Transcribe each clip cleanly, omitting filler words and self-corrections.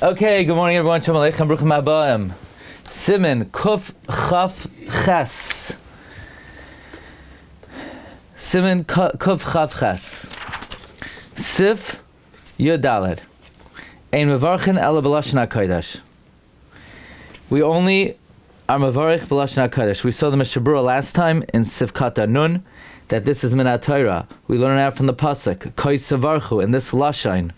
Okay, good morning everyone. Shalom Aleichem, Bruchim Habayim. Siman, Kuf Chaf Ches. Siman, Kuf Chaf Ches. Sif Yodaled. Ein Mevarchin Ela B'Lashon HaKodesh. We only are Mevarich B'Lashon HaKodesh. We saw the Berura last time in Sif Kata Nun that this is Min HaTorah. We learn out from the Pasuk, Koi Savarchu, in this Lashon.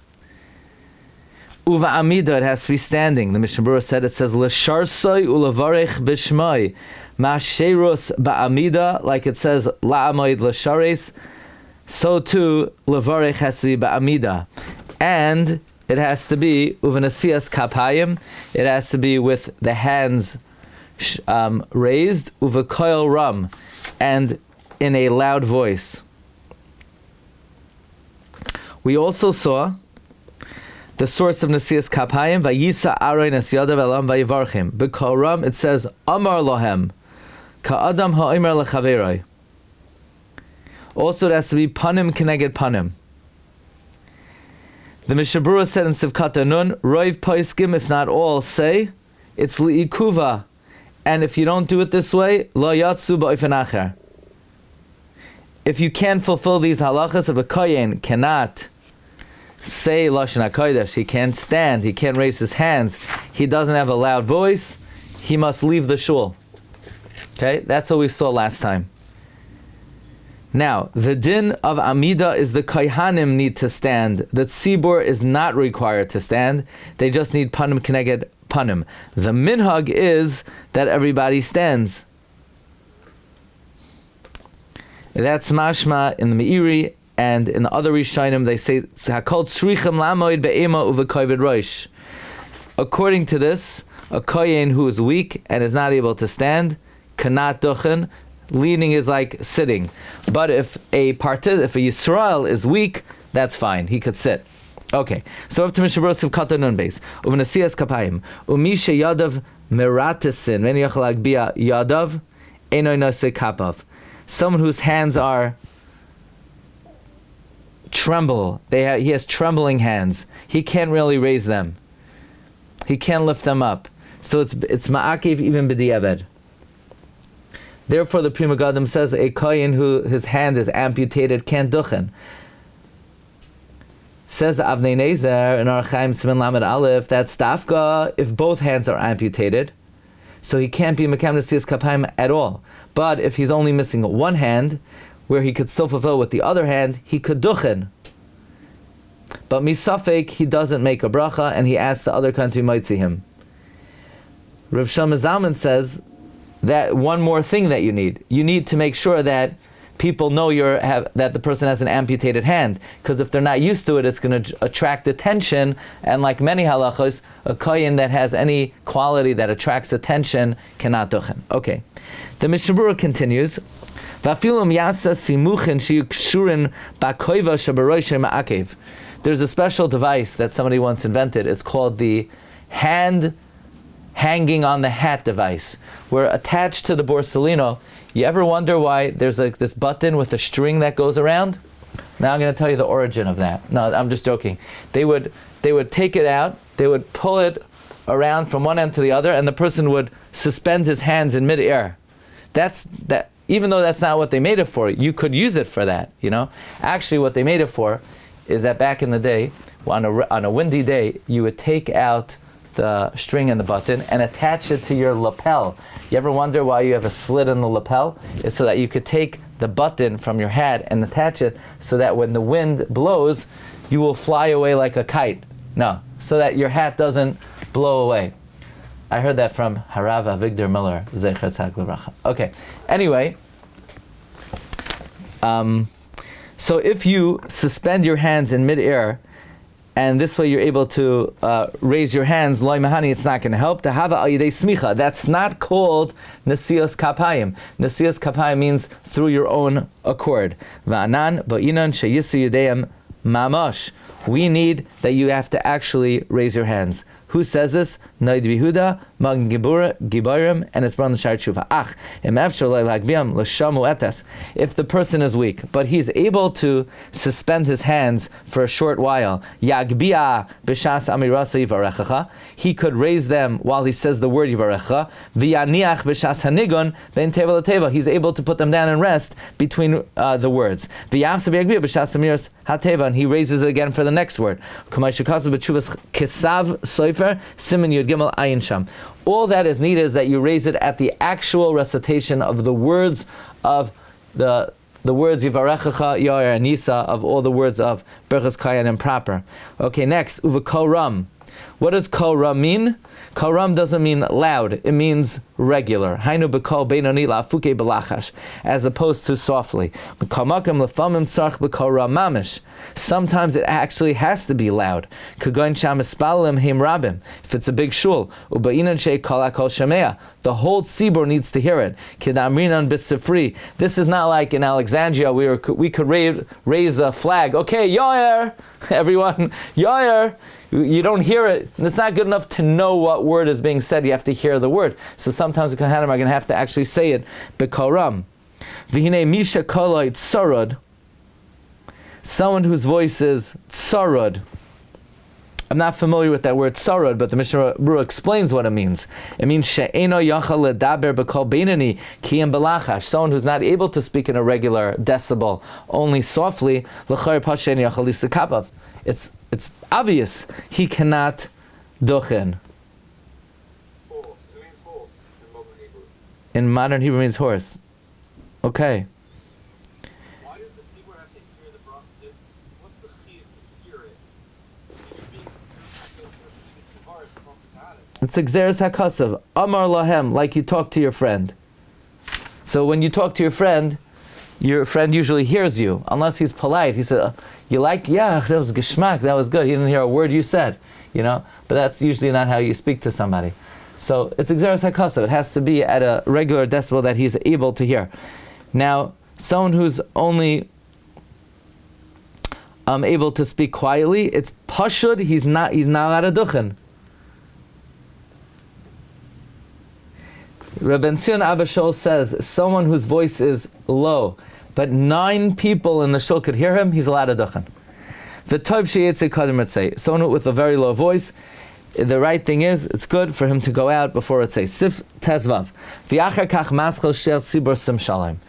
Uva Amida, it has to be standing. The Berura said, it says, L'sharsoi u'levarech b'shmoi. Ma'sherus ba'amida, like it says, La'amoid l'shares. So too, levarech has to be ba'amida. And it has to be, uvanasias kapayim, it has to be with the hands raised, uvakoil ram, and in a loud voice. We also saw the source of Nasias Kapayim, Vayisa Aroin Es Yadav Elam Vayivarchim. B'Koram it says, Amar Lohem, Ka'adam Ha'omer Lechaveroi. Also it has to be Panim Keneged Panim. The Berura said in Sivkata Nun, Roiv Poiskim, if not all, say, it's Li'ikuva. And if you don't do it this way, Lo Yatsu Ba'ofen Acher. If you can't fulfill these halachas, if a Kohein cannot say Lashon HaKodesh, he can't stand, he can't raise his hands, he doesn't have a loud voice, he must leave the shul. Okay, that's what we saw last time. Now, the din of Amida is the Kohanim need to stand. The Tzibur is not required to stand, they just need Panim Keneged Panim. The minhag is that everybody stands. That's mashma in the Meiri, and in the other Rishonim they say Hakol Tzrichem Lamoid Be'ema Uvekovid Roish. According to this, a Kohen who is weak and is not able to stand cannot duchen. Leaning is like sitting. But if a Yisrael is weak, that's fine. He could sit. Okay. So up to Mishabros of Kata Nun base. Uvenasias Kapayim. Umisha Yadav Meratisin. Ven Yachal Agbia Yadav Enoy Nase Kapav. Someone whose hands are tremble. He has trembling hands. He can't really raise them. He can't lift them up. So it's ma'akev even b'diavad. Therefore, the Pri Megadim says a kohen who his hand is amputated can't duchen. Says Avnei Nezer in our Chaim Siman Lamed Aleph, that's dafka if both hands are amputated. So he can't be Mekam Nasias Kapayim at all. But if he's only missing one hand, where he could still fulfill with the other hand, he could duchen. But misafek, he doesn't make a bracha, and he asks the other country might see him. Rav Shlomo Zalman says that one more thing that you need to make sure that people know that the person has an amputated hand, because if they're not used to it, it's going to attract attention, and like many halachos, a kohen that has any quality that attracts attention cannot duchen. Okay, the Berura continues. There's a special device that somebody once invented. It's called the hand hanging on the hat device, where attached to the borsellino, you ever wonder why there's like this button with a string that goes around? Now I'm going to tell you the origin of that. No, I'm just joking. They would take it out, they would pull it around from one end to the other, and the person would suspend his hands in midair. Even though that's not what they made it for, you could use it for that, Actually, what they made it for is that back in the day, on a windy day, you would take out the string and the button and attach it to your lapel. You ever wonder why you have a slit in the lapel? It's so that you could take the button from your hat and attach it so that when the wind blows, you will fly away like a kite. No, so that your hat doesn't blow away. I heard that from Harav Avigdor Miller, Zecher Tzaddik Livracha. Okay, anyway, so if you suspend your hands in midair, and this way you're able to raise your hands, loy mahani, it's not going to help. Tahava al yidei smicha, that's not called nasias kapayim. Nasias kapayim means through your own accord. Va'anan ba'inan sheyisu yudeyam mamash. We need that you have to actually raise your hands. Who says this? Rabbi Yehuda Maggid Harakiah, and it's brought in the Shar Tshuva. If the person is weak, but he's able to suspend his hands for a short while, Yagbia b'shas amirasa yivarechacha, he could raise them while he says the word yivarecha. V'yaniach b'shas hanigon ben teva l'teva, he's able to put them down and rest between the words. V'yachsav yagbia b'shas amiras hateva, and he raises it again for the next word. Kisav soifer Siman Yud Gimel Ayin Sham. All that is needed is that you raise it at the actual recitation of the words of the words Yivarechacha Yair and Nisa, of all the words of Berchas Kohein and proper. Okay, next Uvekol Ram. What does Kol Ram mean? Kol Ram doesn't mean loud, it means regular. Hainu b'kol beinoni la'afuke b'lachash, as opposed to softly. Sometimes it actually has to be loud. If it's a big shul, the whole tzibur needs to hear it. This is not like in Alexandria where we could raise a flag. Okay, Yair, everyone, Yair. You don't hear it. It's not good enough to know what word is being said. You have to hear the word. So sometimes the Kohanim are going to have to actually say it. B'koram. V'hinei misha koloi tzarod. Someone whose voice is tzarod. I'm not familiar with that word tzarod, but the Mishna Berura explains what it means. It means she'eno yachal ledaber b'kol beinoni kiyem b'lachash. Someone who's not able to speak in a regular decibel, only softly. L'chayr pashen yachal lisakapav. It's obvious he cannot dochen. Horse. It means horse in modern Hebrew. In modern Hebrew means horse. Okay. Why does the tzibur have to hear the bracha? What's the chiyuv to hear it? It's exeres hakasav. Amar lahem, like you talk to your friend. So when you talk to your friend usually hears you, unless he's polite. He said, "You like? Yeah, that was geschmack. That was good." He didn't hear a word you said, But that's usually not how you speak to somebody. So it's exeres hakasav. It has to be at a regular decibel that he's able to hear. Now, someone who's only able to speak quietly, it's pashud. He's not allowed to duchen. Rabbi Tzion Abba Shaul says someone whose voice is low, but 9 people in the shul could hear him, he's allowed to duchen. V'tov sheyitzei kadem etzei. Someone with a very low voice, the right thing is, it's good for him to go out before etzei. Sif tezvav. V'achar kach maschel shel tzibur sim shalom.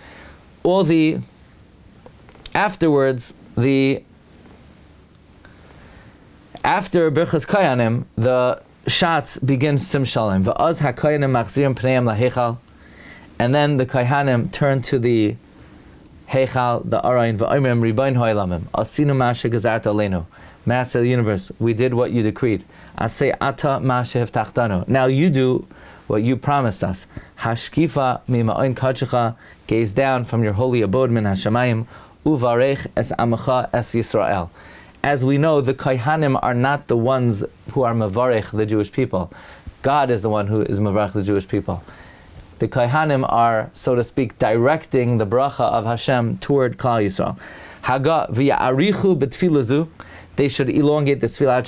Afterwards, after Berchas Kohanim, the shots begin sim shalom. V'az hakohanim machzirim pneiam lahechal, and then the Kohanim turn to the Heichal, the Arayin, v'oimrim riboin ha'olamim, asinu ma'aseh gazarta aleinu, Master of the universe, we did what you decreed. Aseh ata ma'aseh hevtachtanu. Now you do what you promised us. Hashkifa mima'oin kadshecha, gaze down from your holy abode min hashamayim, uvarech es amacha es Yisrael. As we know, the Kohanim are not the ones who are mevarech the Jewish people. God is the one who is mevarech the Jewish people. The Kohanim are, so to speak, directing the bracha of Hashem toward Klal Yisrael. Haga v'ya'arichu b'tfilazu, they should elongate the tefillah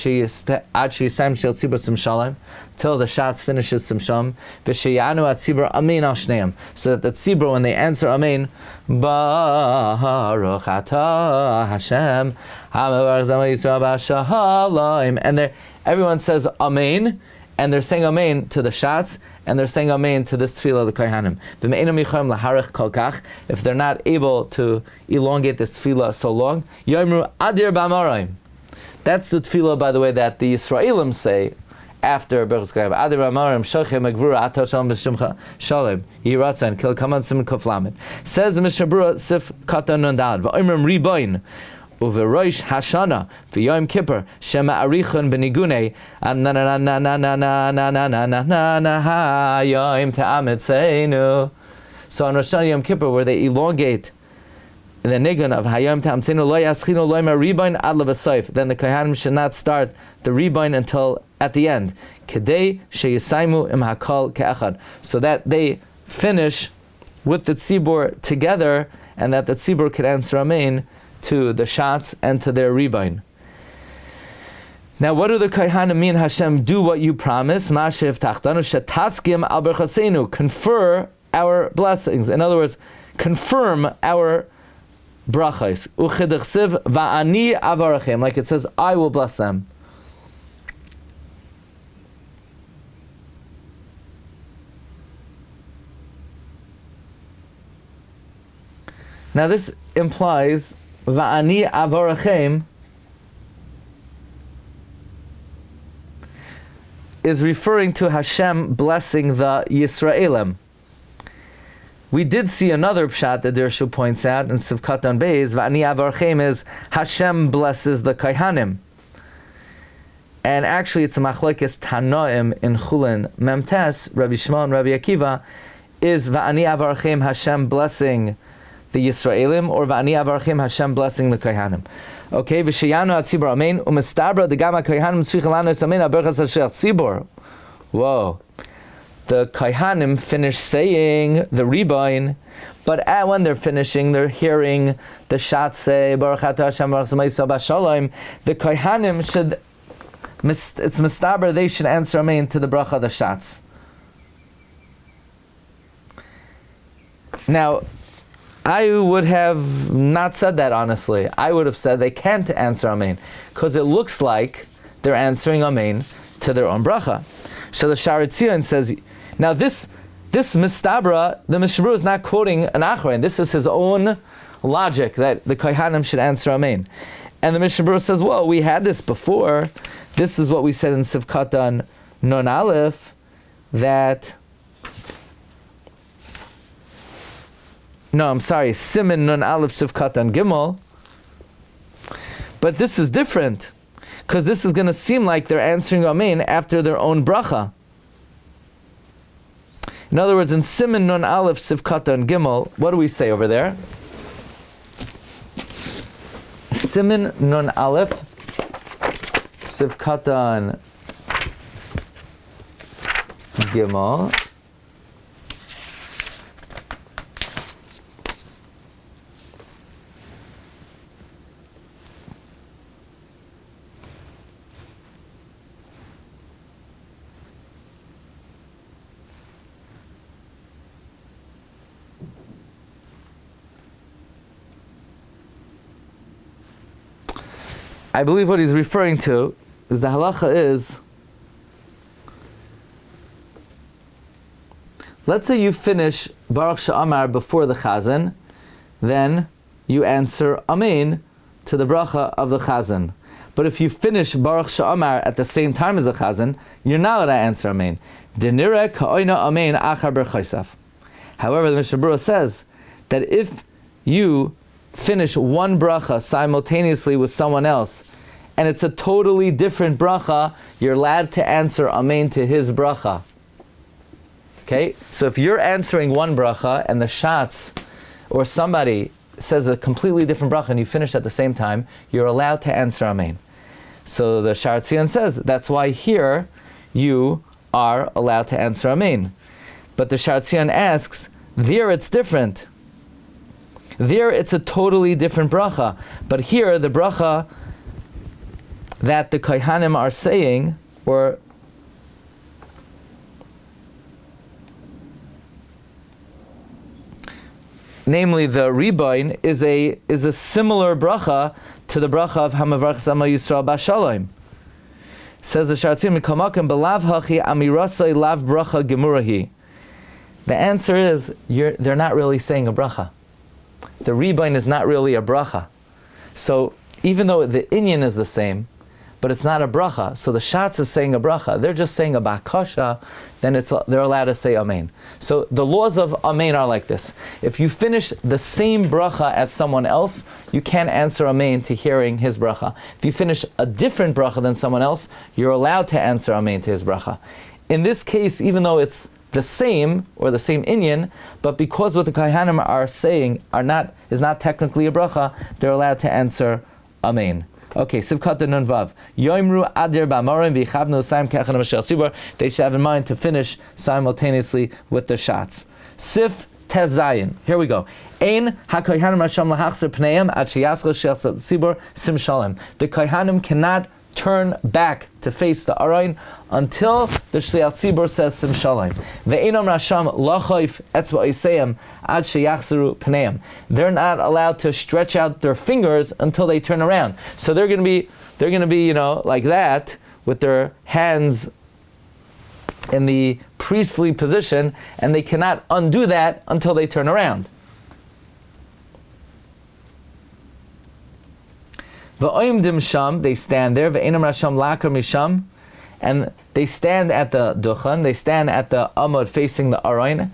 ad sheyisayim shel tzibur sim shalom, till the shots finishes sim shalom. V'sheyanu atzibur amen al shneim, so that the tzibur, when they answer amen, Baruch atah Hashem ha'mevarech zama Yisrael b'shalom, and everyone says amen, and they're saying amen to the shots, and they're saying amen to this tefillah of the Kohanim. If they're not able to elongate this tefillah so long, yomru adir b'amarim. That's the tefillah, by the way, that the Yisraelim say after Berchas Kohanim. Adir b'amarim shochem Berura atah shalom b'shimcha shalom yiratzon kil kaman sim koflamet. Says the Mishna Berura sif katan nun dalad v'omrim riboin uveroish hashana v'yom kippur shema arichon b'nigunei na na na na na na na na na na na na ha yom ta'ametzeinu. So on Rosh Hashanah Yom Kippur, where they elongate in the nigun of hayom ta'ametzeinu lo yaschinu lo yma riboin ad levasoif, then the Kohanim should not start the riboin until at the end. Kedei sheyisaimu im hakol ke'echad, so that they finish with the tzibur together, and that the tzibur could answer amen to the shots and to their riboin. Now, what do the Kohein mean? Hashem, do what you promise. Mashiv tachtanu shetaskim al berchasenu. Confer our blessings. In other words, confirm our brachos. Uchidachsiv va'ani avarachem. Like it says, I will bless them. Now this implies va'ani avarachem is referring to Hashem blessing the Yisraelim. We did see another pshat that Dirshu points out in Sivkatan Beis, Va'ani Avarchem is Hashem blesses the Kohanim. And actually it's a machlokes Tanoim in Chulin Memtes, Rabbi Shimon, Rabbi Akiva, is Va'ani Avarchem Hashem blessing the Yisraelim, or Va'ani Avarchem Hashem blessing the Kohanim. Okay, V'sheyanu HaTzibur Amen, U'mistabra Degama Kohanim Tzrichel Anos Amen Aberchas HaShech Tzibur. Whoa. The Kohanim finish saying the Rebbein, but when they're finishing, they're hearing the Shat say, Baruch Atah Hashem Baruch Zemaisa Bashalom. The Kohanim should, it's Mistaber, they should answer Amen to the bracha, the Shats. Now, I would have not said that honestly. I would have said they can't answer Amen, because it looks like they're answering Amen to their own bracha. So the Sharet Zion says, now this Mistabra, the Mishnah is not quoting an Achrein. This is his own logic that the Kohanim should answer Amen. And the Mishnah says, well, we had this before. This is what we said in Sivkatan Nun Aleph, that Siman Nun Aleph Sivkatan Gimel. But this is different, because this is going to seem like they're answering Amen after their own bracha. In other words, in Siman Nun Aleph Sivkatan Gimel, what do we say over there? Siman Nun Aleph Sivkatan Gimel. I believe what he's referring to is the halacha is, let's say you finish Baruch Sha'amar before the Chazan, then you answer Amen to the bracha of the Chazan. But if you finish Baruch Sha'amar at the same time as the Chazan, you're not allowed to answer Amen. Denire ka'oina Amen achar berchaisaf. However, the Mishnah Berura says that if you finish one bracha simultaneously with someone else, and it's a totally different bracha, you're allowed to answer Amen to his bracha. Okay? So if you're answering one bracha, and the Shatz, or somebody says a completely different bracha, and you finish at the same time, you're allowed to answer Amen. So the Sharet Zion says, that's why here, you are allowed to answer Amen. But the Sharet Zion asks, there it's different. There it's a totally different bracha. But here the bracha that the Kohanim are saying, or namely the Rebbein, is a similar bracha to the bracha of Hamavarch Zama Yisrael Bashalom. Says the Sharetzim, Mikamakim belav hachi amirasai lav bracha gemurahi. The answer is, they're not really saying a bracha. The Rebbein is not really a bracha. So even though the inyan is the same, but it's not a bracha, so the Shatz is saying a bracha, they're just saying a bakasha, then they're allowed to say Amen. So the laws of Amen are like this. If you finish the same bracha as someone else, you can't answer Amen to hearing his bracha. If you finish a different bracha than someone else, you're allowed to answer Amen to his bracha. In this case, even though it's the same, or the same inyan, but because what the Kohanim are saying is not technically a bracha, they're allowed to answer Amen. Okay, Sivkat Nun Vav. Yoimru Adir B'Amorim V'Yichavnu Saim Kechan Mashal Tzibur. They should have in mind to finish simultaneously with the shots. Sif Tez Zayin. Here we go. Ein HaKohanim Hashem Lahachzer Pneiim Ad Sheyaschel Shech Tzibur Sim Shalem. The Kohanim cannot turn back to face the Arayin until the Shliach Tzibur says Sim Shalom. Ve'enom Rasham lachoif etzba oiseyim ad sheyachzeru pneim. They're not allowed to stretch out their fingers until they turn around. So they're going to be, like that with their hands in the priestly position, and they cannot undo that until they turn around. V'oimdim sham, they stand there. Ve'enam rasham lakar misham, and they stand at the duchan, they stand at the amud facing the arayin,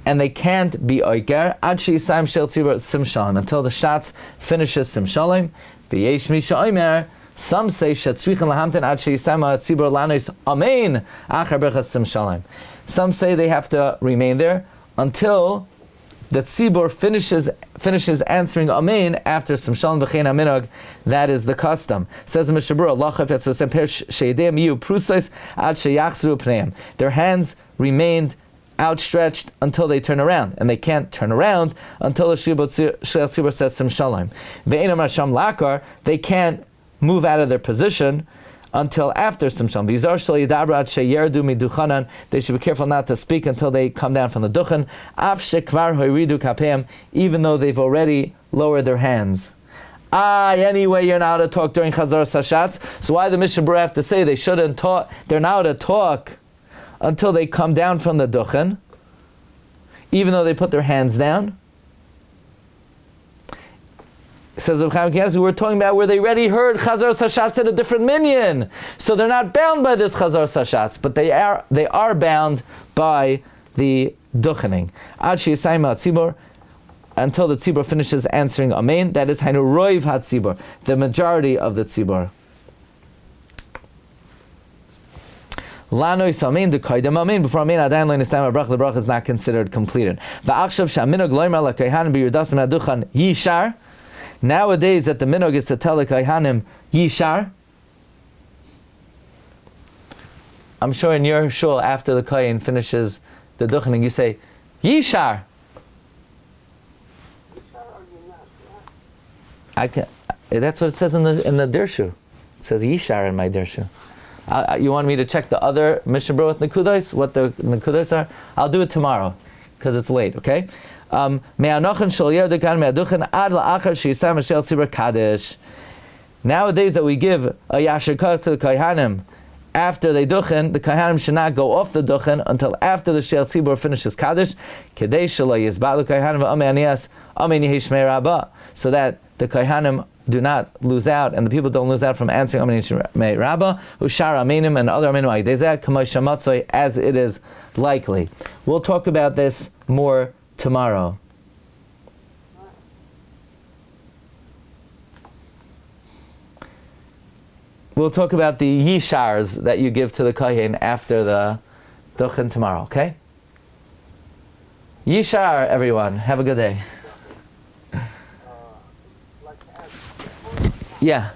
and they can't be oiker ad she'yisayim shel tzibur sim shalom, until the shots finishes sim shalom. V'yesh misha oimer, some say shetzrichen lahamten ad she'yisayim tzibur lanos amen achar berachas sim shalom. Some say they have to remain there until the tzibur finishes answering amen after sim shalom v'chein aminog. That is the custom. Says the Mishna Berura, lachaf etzosem perish she'edem yu prusais ad sheyachzru pneim. Their hands remained outstretched until they turn around, and they can't turn around until the shliach tzibur says sim shalom. Ve'enam rasham lakar, they can't move out of their position until after sim shalom. They should be careful not to speak until they come down from the duchen, even though they've already lowered their hands. Anyway, you're not allowed to talk during Chazar Sashatz. So why the Mishna Berura have to say they shouldn't talk? They're not allowed to talk until they come down from the duchen, even though they put their hands down. Says Rav Chaim Kanievsky, we're talking about where they already heard Chazar Sashatz at a different minyan, so they're not bound by this Chazar Sashatz, but they are bound by the duchening. Ad she'yisayim ha'tzibur, until the tzibur finishes answering amen. That is hainu roiv ha'tzibur, the majority of the tzibur. Lanois amen de kaidem amen. Before amen adayin lo nistam habracha, the bracha is not considered completed. Va'achshav she'aminog loimer la'kohein b'yirdasim ha'duchan yishar. Nowadays, that the minog is to tell the kohanim yishar. I'm sure in your shul, after the kohen finishes the duchening, you say yishar. That's what it says in the dirshu. It says yishar in my dirshu. You want me to check the other Mishna Berura with nekudos, what the nekudos are? I'll do it tomorrow because it's late. Okay. Nowadays, that we give a yashar to the kohanim after they duchen, the kohanim should not go off the duchen until after the shel tzibur finishes kaddish, so that the kohanim do not lose out, and the people don't lose out from answering Amen Yishmei Rabbah, Ushar Amenim and other Amenim Aydezeh, Kamay Shamatzoi, as it is likely. We'll talk about this more tomorrow. We'll talk about the yishars that you give to the kohen after the duchen tomorrow, okay? Yishar, everyone. Have a good day. Yeah.